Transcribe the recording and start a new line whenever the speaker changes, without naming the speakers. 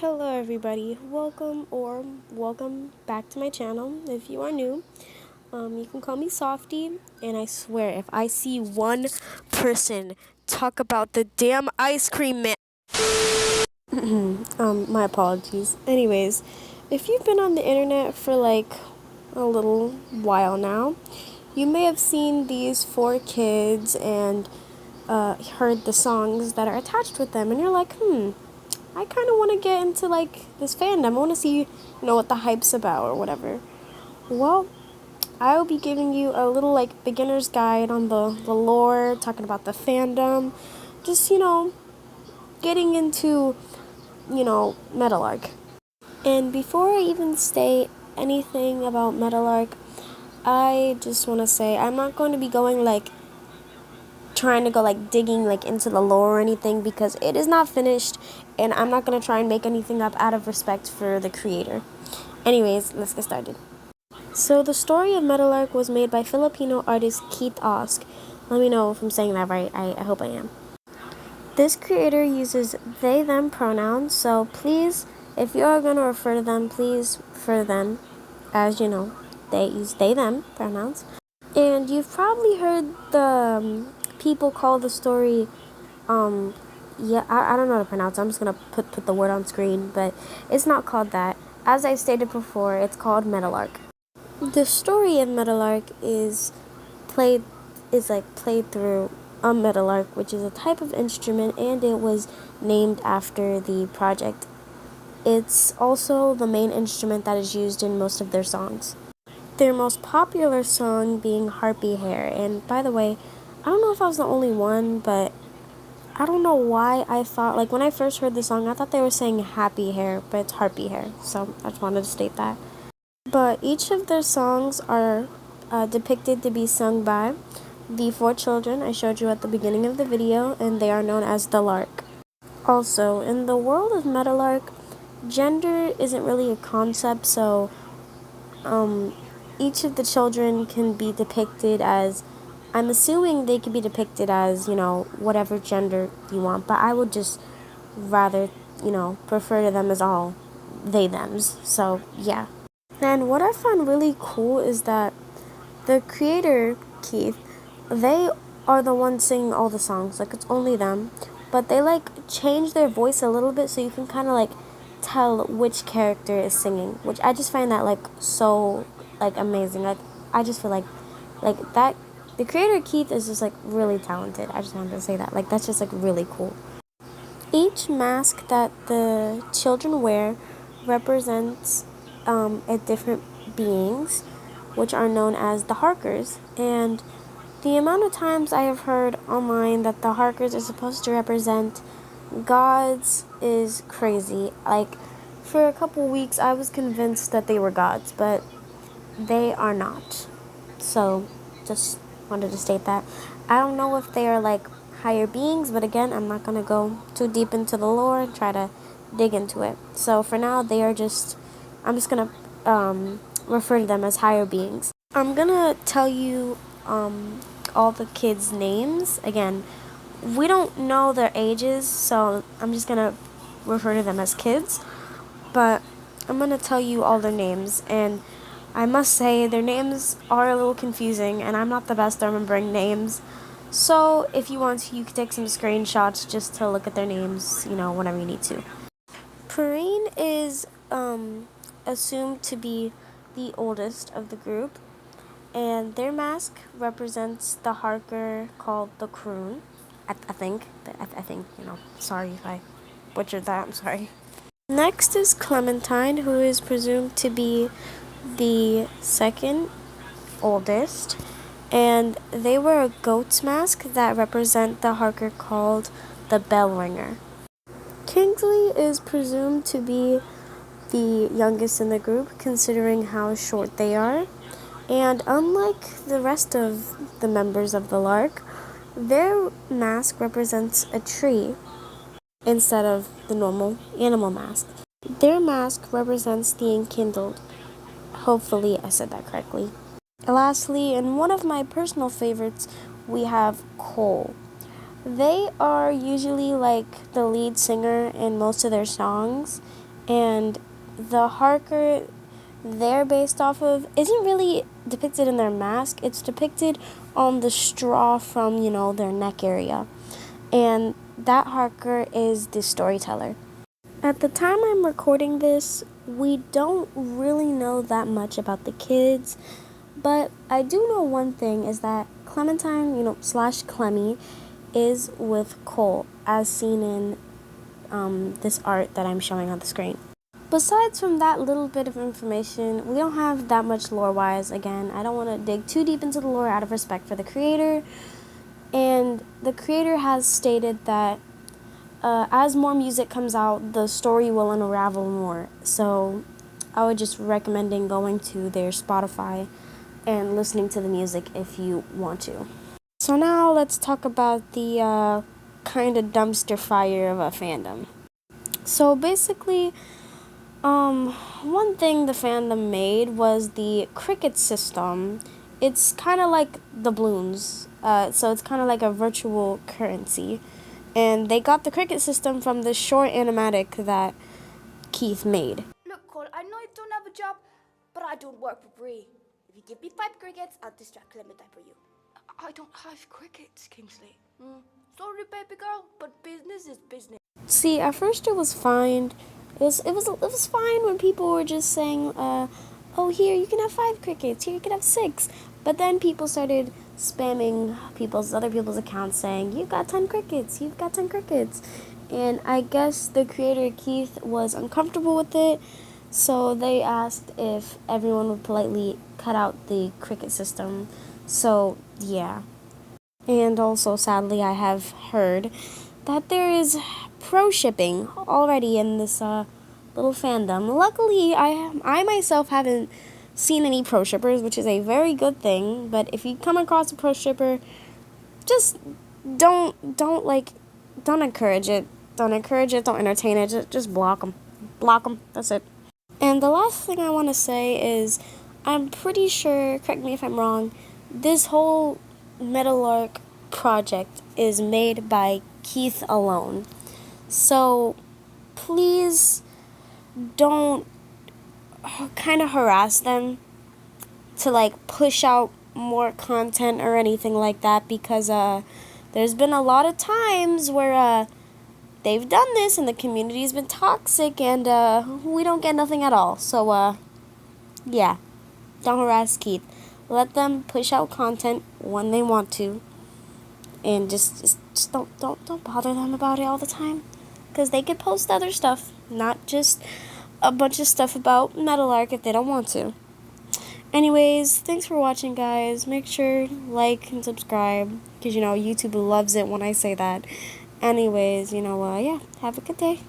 Hello everybody, welcome back to my channel. If you are new, you can call me Softy, and I swear if I see one person talk about the damn ice cream man my apologies. Anyways, if you've been on the internet for like a little while now, you may have seen these four kids and heard the songs that are attached with them, and you're like, I kind of want to get into like this fandom. I want to see, what the hype's about or whatever. Well, I will be giving you a little like beginner's guide on the lore, talking about the fandom, just getting into Meadowlark. And before I even say anything about Meadowlark, I just want to say I'm not going to be going like trying to go like digging like into the lore or anything because it is not finished, and I'm not going to try and make anything up out of respect for the creator. Anyways, let's get started. So the story of Meadowlark was made by Filipino artist Keith Osk. Let me know if I'm saying that right. I hope I am. This creator uses they them pronouns, so please, if you are going to refer to them, please refer to them as they use they them pronouns. And you've probably heard the people call the story, I don't know how to pronounce it. I'm just going to put the word on screen, but it's not called that. As I stated before, it's called Meadowlark. The story of Meadowlark is played through a meadowlark, which is a type of instrument, and it was named after the project. It's also the main instrument that is used in most of their songs. Their most popular song being Harpy Hair. And by the way, I don't know if I was the only one, but I don't know why I thought, like when I first heard the song, I thought they were saying happy hair, but it's Harpy Hair. So I just wanted to state that. But each of their songs are depicted to be sung by the four children I showed you at the beginning of the video, and they are known as the Lark. Also, in the world of Meadowlark, gender isn't really a concept, so each of the children can be depicted as, I'm assuming they could be depicted as, whatever gender you want, but I would just rather, prefer to them as all they thems. So, yeah. And what I find really cool is that the creator, Keith, they are the ones singing all the songs. Like, it's only them. But they, like, change their voice a little bit so you can kind of, like, tell which character is singing. Which I just find that, like, so, like, amazing. Like, I just feel like that, the creator, Keith, is just, like, really talented. I just wanted to say that. Like, that's just, like, really cool. Each mask that the children wear represents a different beings, which are known as the Harkers. And the amount of times I have heard online that the Harkers are supposed to represent gods is crazy. Like, for a couple weeks, I was convinced that they were gods, but they are not. So, just wanted to state that. I don't know if they are, like, higher beings, but again, I'm not going to go too deep into the lore and try to dig into it. So, for now, I'm just going to refer to them as higher beings. I'm going to tell you all the kids' names. Again, we don't know their ages, so I'm just going to refer to them as kids. But I'm going to tell you all their names, and I must say their names are a little confusing, and I'm not the best at remembering names. So if you want to, you can take some screenshots just to look at their names, whenever you need to. Perrine is assumed to be the oldest of the group, and their mask represents the Harker called the Croon. I think, sorry if I butchered that, I'm sorry. Next is Clementine, who is presumed to be the second oldest, and they wear a goat's mask that represent the Harker called the Bell Ringer. Kingsley is presumed to be the youngest in the group, considering how short they are. And unlike the rest of the members of the Lark, their mask represents a tree instead of the normal animal mask. Their mask represents the enkindled. Hopefully I said that correctly. Lastly, and one of my personal favorites, we have Cole. They are usually like the lead singer in most of their songs, And the Harker they're based off of isn't really depicted in their mask. It's depicted on the straw from, their neck area. And that Harker is the storyteller. At the time I'm recording this, we don't really know that much about the kids, but I do know one thing is that Clementine, slash Clemmy, is with Cole, as seen in this art that I'm showing on the screen. Besides from that little bit of information, we don't have that much lore-wise. Again, I don't want to dig too deep into the lore out of respect for the creator. And the creator has stated that as more music comes out, the story will unravel more. So I would just recommending going to their Spotify and listening to the music if you want to. So now let's talk about the kind of dumpster fire of a fandom. So basically, one thing the fandom made was the cricket system. It's kind of like the balloons, so it's kind of like a virtual currency. And they got the cricket system from the short animatic that Keith made.
Look, Cole, I know I don't have a job, but I don't work for free. If you give me 5 crickets, I'll distract Clementine for you. I don't have crickets, Kingsley. Sorry, baby girl, but business is business.
See, at first it was fine. It was fine when people were just saying, "Oh, here you can have 5 crickets. Here you can have 6." But then people started spamming other people's accounts saying, "You've got 10 crickets. You've got 10 crickets." And I guess the creator Keith was uncomfortable with it, so they asked if everyone would politely cut out the cricket system. So yeah. And also, sadly, I have heard that there is pro shipping already in this little fandom. Luckily, I myself haven't seen any pro shippers, which is a very good thing. But if you come across a pro shipper, just don't encourage it. Don't encourage it. Don't entertain it. Just block them. Block them. That's it. And the last thing I want to say is, I'm pretty sure, correct me if I'm wrong, this whole Medoawlark project is made by Keith alone. So please don't kind of harass them to push out more content or anything like that, because there's been a lot of times where they've done this and the community's been toxic and we don't get nothing at all. So yeah, don't harass Keith. Let them push out content when they want to, and just don't bother them about it all the time, because they could post other stuff, not just a bunch of stuff about Medoawlark if they don't want to. Anyways, thanks for watching, guys. Make sure like and subscribe, because YouTube loves it when I say that. Anyways, yeah, have a good day.